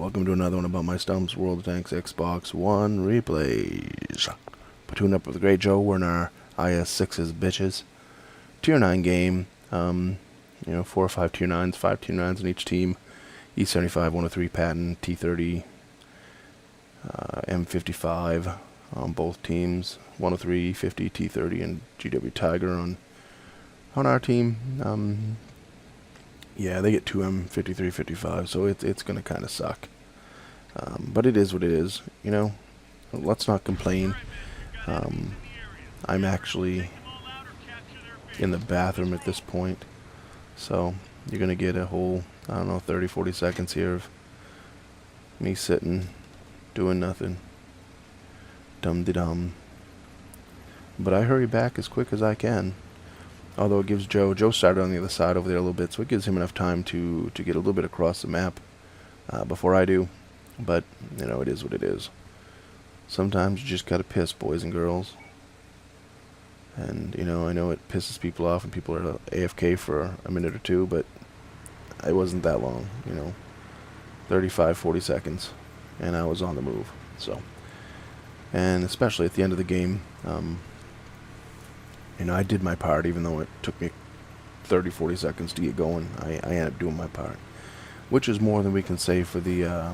Welcome to another one about my Stump's World of Tanks Xbox One replays. Platoon up with the Great Joe. We're in our IS-6's bitches. Tier 9 game. 4 or 5 Tier 9s, 5 Tier 9s in each team. E75, 103 Patton, T30, M55 on both teams. 103, 50, T30, and GW Tiger on our team. Yeah, they get 2 M53, 55, so it's going to kind of suck. But it is what it is, Let's not complain. I'm actually in the bathroom at this point, so you're going to get a whole, 30, 40 seconds here of me sitting, doing nothing. Dum-de-dum. But I hurry back as quick as I can. Although it gives Joe started on the other side over there a little bit, so it gives him enough time to get a little bit across the map before I do. But, it is what it is. Sometimes you just gotta piss, boys and girls. And, I know it pisses people off when people are AFK for a minute or two, but it wasn't that long, 35, 40 seconds, and I was on the move. So, and especially at the end of the game, I did my part, even though it took me 30, 40 seconds to get going. I ended up doing my part, which is more than we can say for the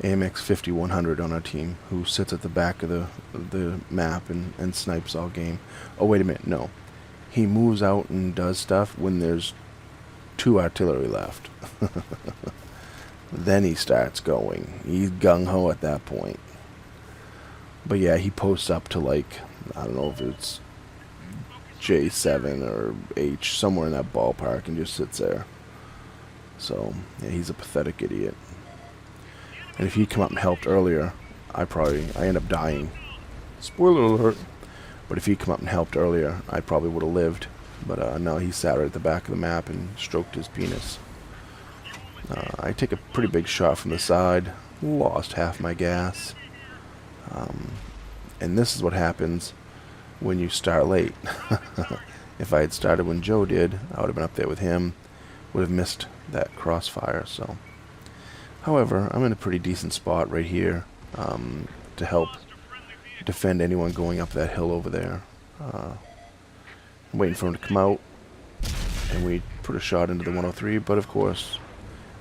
AMX 5100 on our team, who sits at the back of the map and snipes all game. Oh, wait a minute, no. He moves out and does stuff when there's 2 artillery left. Then he starts going. He's gung-ho at that point. But yeah, he posts up to, I don't know if it's J7 or H, somewhere in that ballpark, and just sits there. So, yeah, he's a pathetic idiot. And if he'd come up and helped earlier, I end up dying. Spoiler alert. But if he'd come up and helped earlier, I probably would have lived. But no, he sat right at the back of the map and stroked his penis. I take a pretty big shot from the side, lost half my gas. And this is what happens when you start late. If I had started when Joe did, I would have been up there with him, would have missed that crossfire. So, however, I'm in a pretty decent spot right here to help defend anyone going up that hill over there. I'm waiting for him to come out, and we put a shot into the 103, but of course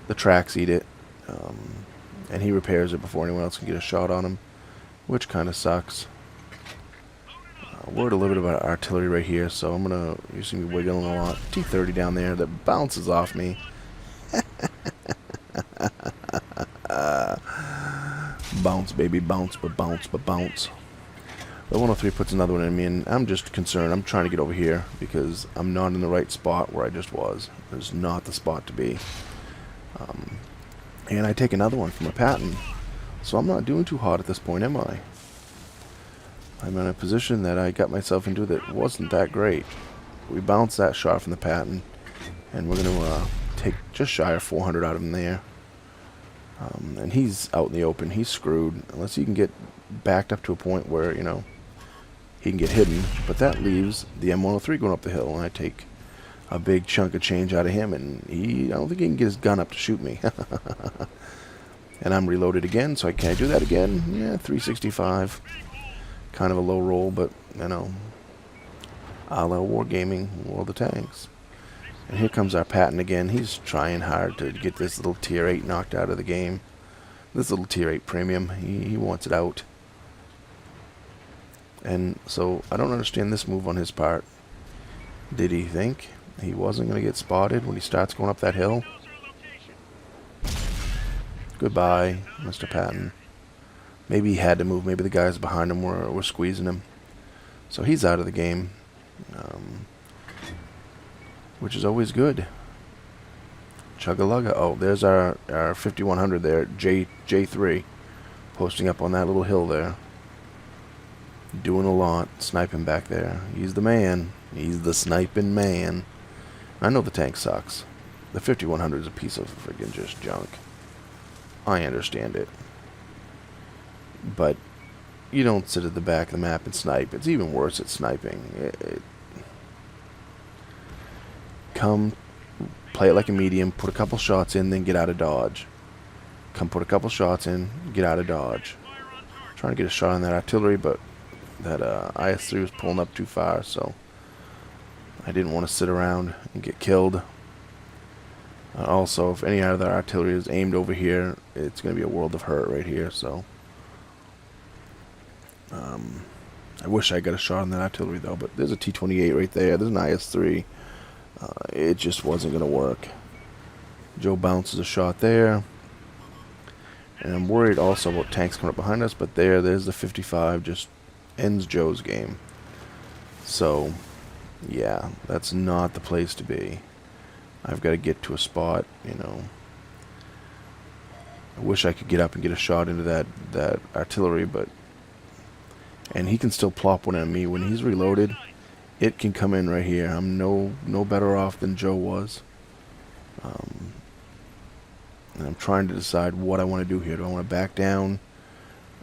the tracks eat it, and he repairs it before anyone else can get a shot on him, which kind of sucks. Word a little bit about artillery right here, so I'm gonna use me wiggling a lot. T30 down there that bounces off me. Bounce, baby, bounce, but bounce, but bounce. The 103 puts another one in me, and I'm just concerned. I'm trying to get over here because I'm not in the right spot where I just was. It's not the spot to be. And I take another one from a Patton, so I'm not doing too hot at this point, am I? I'm in a position that I got myself into that wasn't that great. We bounced that shot from the Patton, and we're going to take just shy of 400 out of him there. And he's out in the open. He's screwed unless he can get backed up to a point where, he can get hidden. But that leaves the M103 going up the hill, and I take a big chunk of change out of him, and I don't think he can get his gun up to shoot me. And I'm reloaded again, so can I do that again? Yeah, 365. Kind of a low roll, but, a la Wargaming, World of Tanks. And here comes our Patton again. He's trying hard to get this little Tier 8 knocked out of the game. This little Tier 8 premium, he wants it out. And so, I don't understand this move on his part. Did he think he wasn't going to get spotted when he starts going up that hill? Goodbye, Mr. Patton. Maybe he had to move. Maybe the guys behind him were squeezing him. So he's out of the game. Which is always good. Chugga-lugga. Oh, there's our 5100 there. J3. Posting up on that little hill there. Doing a lot. Sniping back there. He's the man. He's the sniping man. I know the tank sucks. The 5100 is a piece of friggin' just junk. I understand it. But you don't sit at the back of the map and snipe. It's even worse at sniping. Come play it like a medium, put a couple shots in, then get out of dodge. come put a couple shots in, get out of dodge. Trying to get a shot on that artillery, but that IS-3 was pulling up too far, so I didn't want to sit around and get killed. Also, if any other artillery is aimed over here, it's going to be a world of hurt right here, so I wish I got a shot on that artillery though, but there's a T-28 right there, there's an IS-3. It just wasn't going to work. Joe bounces a shot there. And I'm worried also about tanks coming up behind us, but there's the 55, just ends Joe's game. So, yeah, that's not the place to be. I've got to get to a spot, you know. I wish I could get up and get a shot into that artillery, but... And he can still plop one on me. When he's reloaded, it can come in right here. I'm no better off than Joe was. And I'm trying to decide what I want to do here. Do I want to back down,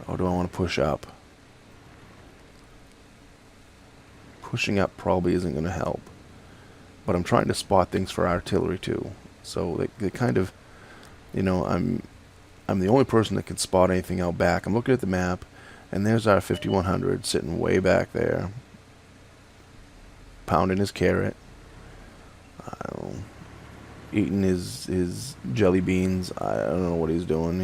or do I want to push up? Pushing up probably isn't going to help. But I'm trying to spot things for artillery too. So they kind of, you know, I'm the only person that can spot anything out back. I'm looking at the map, and there's our 5100 sitting way back there, pounding his carrot. I don't know, eating his jelly beans. I don't know what he's doing.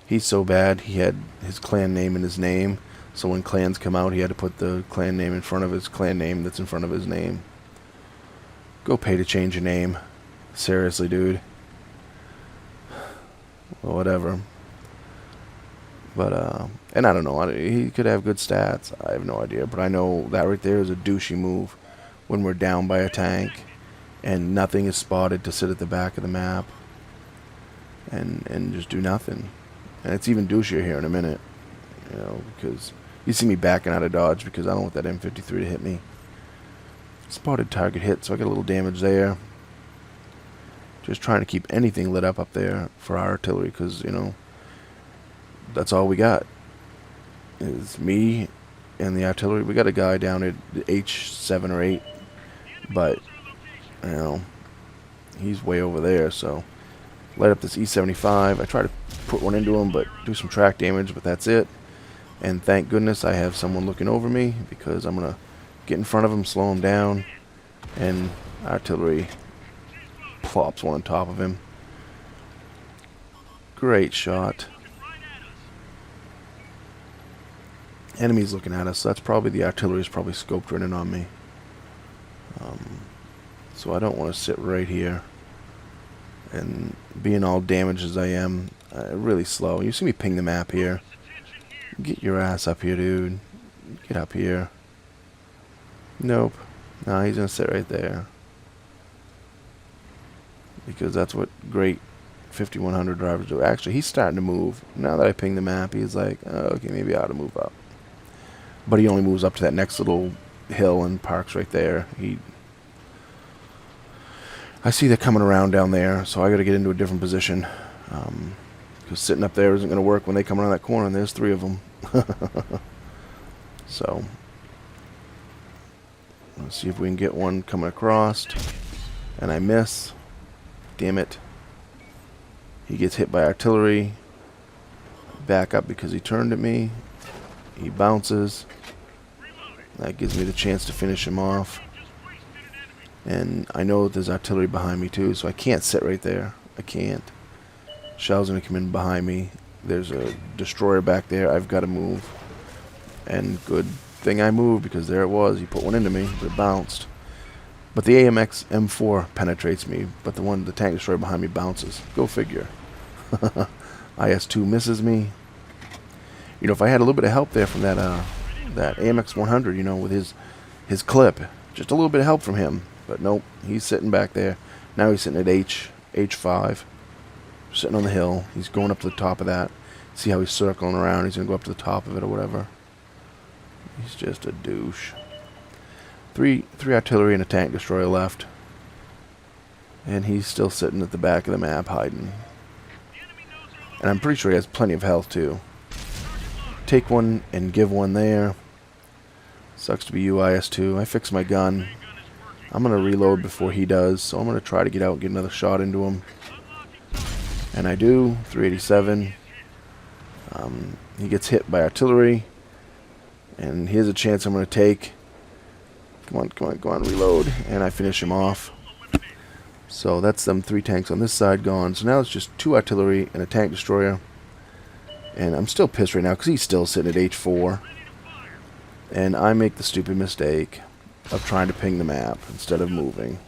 He's so bad. He had his clan name in his name, so when clans come out, he had to put the clan name in front of his clan name that's in front of his name. Go pay to change your name. Seriously, dude. Well, whatever. But, and I don't know. He could have good stats. I have no idea. But I know that right there is a douchey move when we're down by a tank and nothing is spotted to sit at the back of the map and just do nothing. And it's even douchier here in a minute, you know, because you see me backing out of dodge because I don't want that M53 to hit me. Spotted target hit, so I get a little damage there. Just trying to keep anything lit up there for our artillery because, you know, that's all we got. Is me and the artillery. We got a guy down at H7 or 8, but, you know, he's way over there, so light up this E75. I try to put one into him, but do some track damage, but that's it. And thank goodness I have someone looking over me, because I'm going to get in front of him, slow him down, and artillery plops one on top of him. Great shot. Enemies looking at us, so that's probably the artillery's probably scoped right in on me. So I don't want to sit right here and being all damaged as I am, really slow. You see me ping the map here. Get your ass up here, dude. Get up here. Nope. No, he's gonna sit right there. Because that's what great 5100 drivers do. Actually, he's starting to move. Now that I ping the map, he's like, oh, okay, maybe I ought to move up. But he only moves up to that next little hill and parks right there. I see they're coming around down there, so I got to get into a different position. Because sitting up there isn't going to work when they come around that corner, and there's 3 of them. So, let's see if we can get one coming across. And I miss. Damn it. He gets hit by artillery. Back up because he turned at me. He bounces. That gives me the chance to finish him off. And I know there's artillery behind me too, so I can't sit right there. I can't. Shell's gonna come in behind me. There's a destroyer back there. I've got to move. And good thing I moved, because there it was. He put one into me, but it bounced. But the AMX M4 penetrates me, but the tank destroyer behind me bounces. Go figure. IS-2 misses me. You know, if I had a little bit of help there from that AMX 100, you know, with his clip, just a little bit of help from him. But nope, he's sitting back there. Now he's sitting at H5, sitting on the hill. He's going up to the top of that. See how he's circling around. He's going to go up to the top of it or whatever. He's just a douche. Three artillery and a tank destroyer left. And he's still sitting at the back of the map hiding. And I'm pretty sure he has plenty of health too. Take one and give one there. Sucks to be you, IS-2. I fixed my gun. I'm going to reload before he does, so I'm going to try to get out and get another shot into him. And I do. 387. He gets hit by artillery. And here's a chance I'm going to take. Come on, come on, go on, reload. And I finish him off. So that's them 3 tanks on this side gone. So now it's just 2 artillery and a tank destroyer. And I'm still pissed right now because he's still sitting at H4. And I make the stupid mistake of trying to ping the map instead of moving.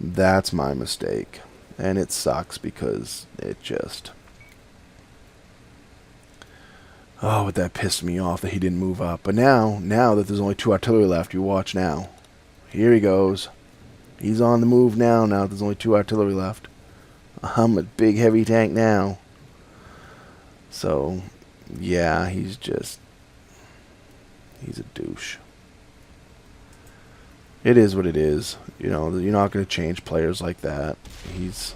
That's my mistake. And it sucks because it just... Oh, but that pissed me off that he didn't move up. But now that there's only 2 artillery left, you watch now. Here he goes. He's on the move now that there's only 2 artillery left. I'm a big heavy tank now. So, yeah, he's a douche. It is what it is. You know, you're not going to change players like that. He's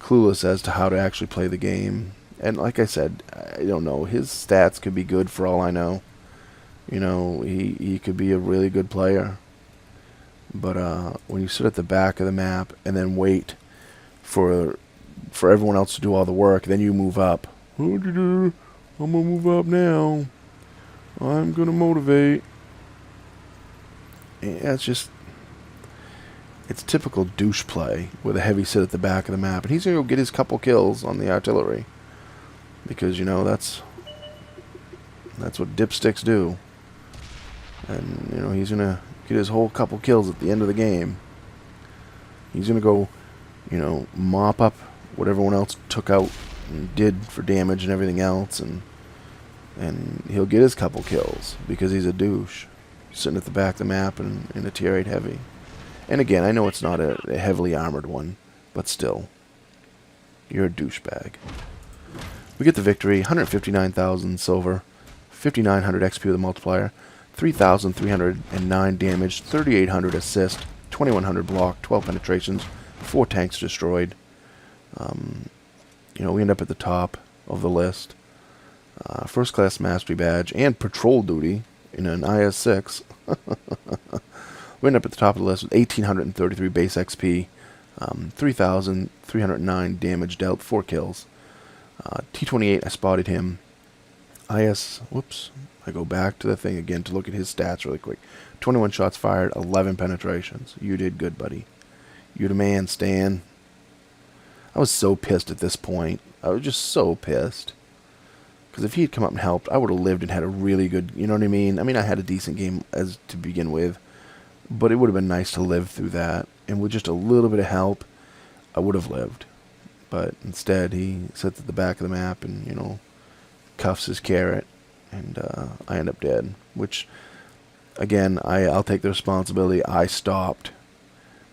clueless as to how to actually play the game. And like I said, I don't know. His stats could be good for all I know. You know, he could be a really good player. But when you sit at the back of the map and then wait for everyone else to do all the work, then you move up. I'm going to move up now. I'm going to motivate. Yeah, it's typical douche play with a heavy sit at the back of the map. And he's going to go get his couple kills on the artillery. Because, you know, that's what dipsticks do. And, you know, he's going to get his whole couple kills at the end of the game. He's going to go, you know, mop up what everyone else took out and did for damage and everything else. And he'll get his couple kills because he's a douche. Sitting at the back of the map in a tier 8 heavy. And again, I know it's not a heavily armored one, but still. You're a douchebag. We get the victory, 159,000 silver, 5,900 XP with a multiplier, 3,309 damage, 3,800 assist, 2,100 block, 12 penetrations, 4 tanks destroyed. You know, we end up at the top of the list. First class mastery badge and patrol duty in an IS-6. We end up at the top of the list with 1,833 base XP, 3,309 damage dealt, 4 kills. T28, I spotted him. Whoops, I go back to the thing again to look at his stats really quick. 21 shots fired, 11 penetrations. You did good, buddy. You're the man, Stan. I was so pissed at this point. I was just so pissed. Because if he had come up and helped, I would have lived and had a really good, you know what I mean? I mean, I had a decent game as to begin with. But it would have been nice to live through that. And with just a little bit of help, I would have lived. But instead, he sits at the back of the map and, you know, cuffs his carrot. And I end up dead. Which, again, I'll take the responsibility. I stopped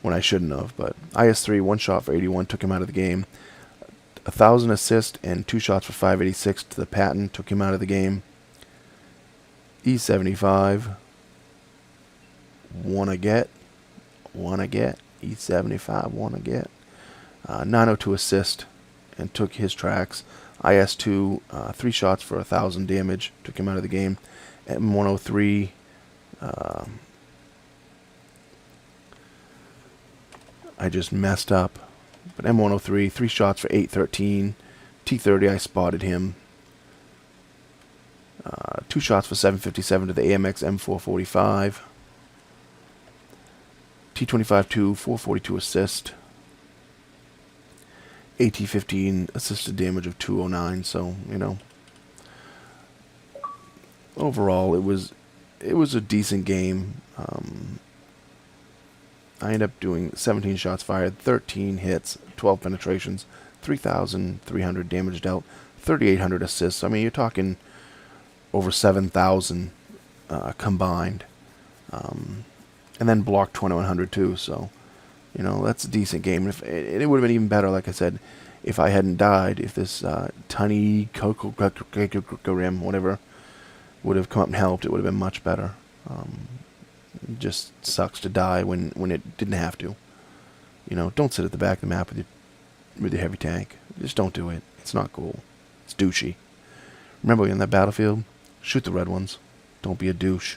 when I shouldn't have. But IS-3, 1 shot for 81, took him out of the game. 1,000 assist and 2 shots for 586 to the Patton, took him out of the game. E75, wanna get. E75, wanna get. 902 assist and took his tracks. IS-2, 3 shots for 1,000 damage, took him out of the game. M103, I just messed up. But M103, 3 shots for 813. T30, I spotted him. 2 shots for 757 to the AMX M445. T25-2, 442 assist. AT-15 assisted damage of 209. So, you know, overall, it was a decent game. I ended up doing 17 shots fired, 13 hits, 12 penetrations, 3,300 damage dealt, 3,800 assists. I mean, you're talking over 7,000 combined. And then blocked 2,100 too. So, you know, that's a decent game. It would have been even better, like I said, if I hadn't died, if this tiny rim, whatever, would have come up and helped, it would have been much better. It just sucks to die when it didn't have to. You know, don't sit at the back of the map with your heavy tank. Just don't do it. It's not cool. It's douchey. Remember, when you're in that battlefield, shoot the red ones. Don't be a douche.